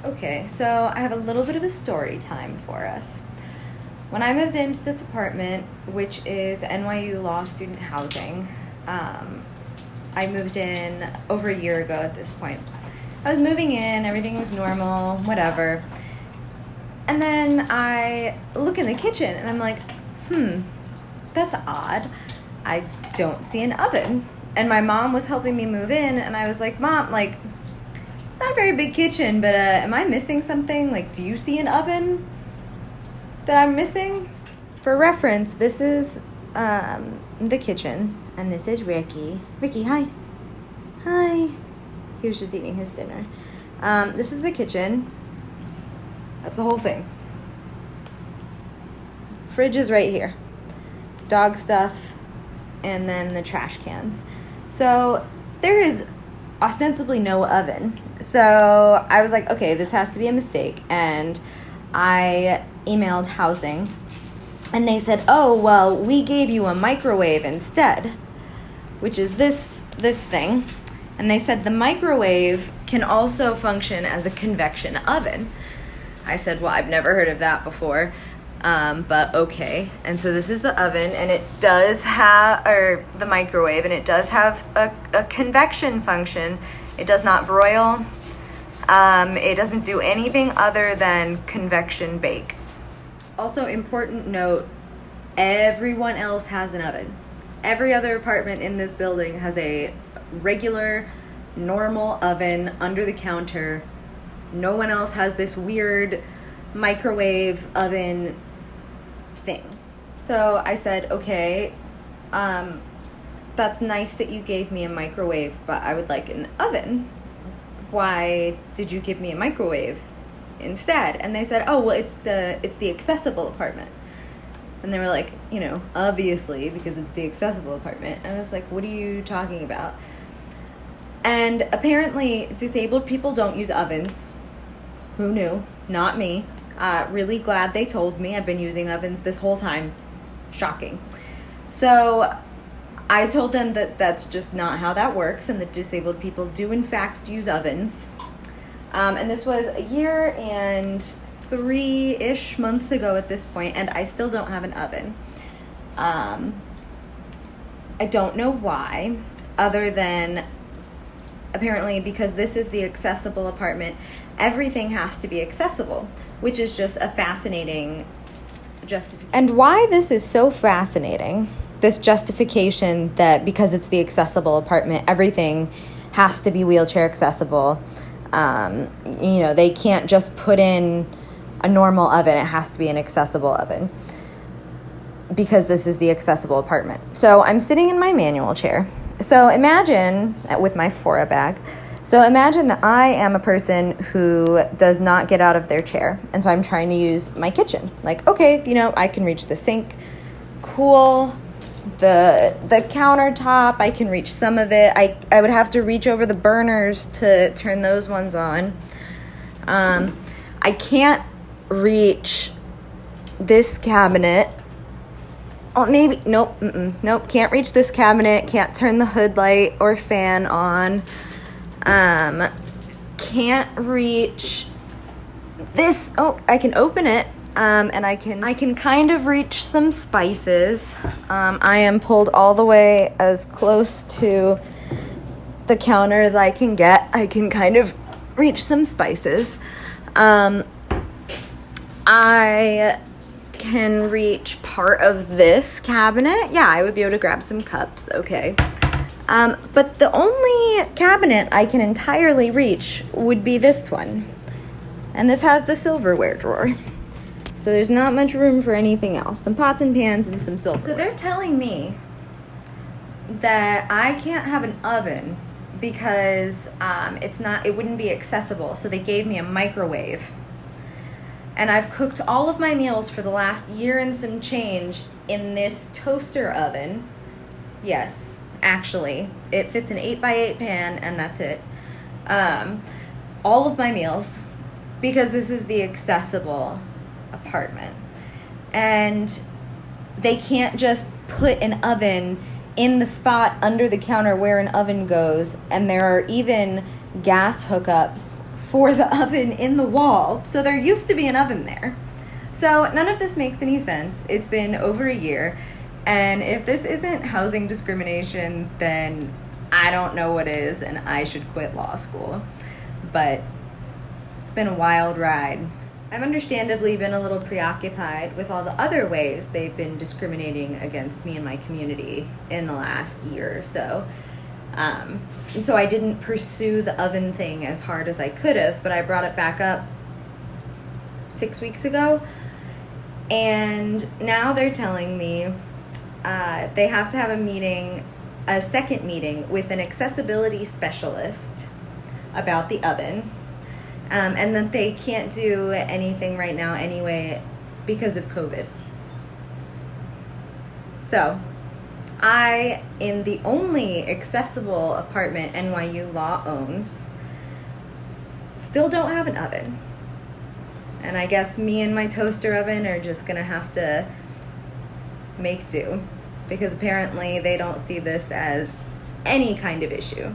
Okay, so I have a little bit of a story time for us. When I moved into this apartment, which is NYU Law Student Housing, I moved in over a year ago at this point. I was moving in, everything was normal, whatever. And then I look in the kitchen and I'm like, that's odd. I don't see an oven. And my mom was helping me move in, and I was like, Mom, like, it's not a very big kitchen, but am I missing something? Like, do you see an oven that I'm missing? For reference, this is the kitchen, and this is Ricky. Ricky, hi. Hi. He was just eating his dinner. This is the kitchen. That's the whole thing. Fridge is right here. Dog stuff, and then the trash cans. So there is ostensibly no oven. So I was like, okay, this has to be a mistake. And I emailed housing, and they said, oh, well, we gave you a microwave instead, which is this thing. And they said the microwave can also function as a convection oven. I said, well, I've never heard of that before. But okay. And so this is the oven, and it does have, or the microwave, and it does have a convection function. It does not broil. It doesn't do anything other than convection bake. Also, important note, everyone else has an oven. Every other apartment in this building has a regular, normal oven under the counter. No one else has this weird microwave oven thing. So I said, okay, that's nice that you gave me a microwave, but I would like an oven. Why did you give me a microwave instead? And they said, oh, well, it's the accessible apartment. And they were like, obviously, because it's the accessible apartment. And I was like, what are you talking about? And apparently disabled people don't use ovens. Who knew? Not me. Really glad they told me. I've been using ovens this whole time. Shocking. So I told them that that's just not how that works, and that disabled people do in fact use ovens. And this was a year and 3-ish months ago at this point, and I still don't have an oven. I don't know why, other than apparently because this is the accessible apartment, everything has to be accessible, which is just a fascinating justification. And why this is so fascinating, this justification that because it's the accessible apartment, everything has to be wheelchair accessible. They can't just put in a normal oven. It has to be an accessible oven because this is the accessible apartment. So I'm sitting in my manual chair. So imagine, with my Fora bag, so imagine that I am a person who does not get out of their chair. And so I'm trying to use my kitchen. Like, okay, I can reach the sink. Cool. The countertop, I can reach some of it. I would have to reach over the burners to turn those ones on. I can't reach this cabinet. Oh, maybe, nope, can't reach this cabinet, can't turn the hood light or fan on, can't reach this, I can open it, and I can kind of reach some spices. I am pulled all the way as close to the counter as I can get. I can kind of reach some spices. I can reach part of this cabinet. Yeah, I would be able to grab some cups. Okay. But the only cabinet I can entirely reach would be this one. And this has the silverware drawer. So there's not much room for anything else. Some pots and pans and some silverware. So they're telling me that I can't have an oven because it wouldn't be accessible. So they gave me a microwave. And I've cooked all of my meals for the last year and some change in this toaster oven. Yes, actually. It fits an 8x8 pan, and that's it. All of my meals, because this is the accessible apartment. And they can't just put an oven in the spot under the counter where an oven goes. And there are even gas hookups for the oven in the wall. So there used to be an oven there. So none of this makes any sense. It's been over a year. And if this isn't housing discrimination, then I don't know what is, and I should quit law school. But it's been a wild ride. I've understandably been a little preoccupied with all the other ways they've been discriminating against me and my community in the last year or so. And so I didn't pursue the oven thing as hard as I could have, but I brought it back up 6 weeks ago. And now they're telling me they have to have a second meeting with an accessibility specialist about the oven. And that they can't do anything right now anyway because of COVID. So, I, in the only accessible apartment NYU Law owns, still don't have an oven. And I guess me and my toaster oven are just gonna have to make do, because apparently they don't see this as any kind of issue.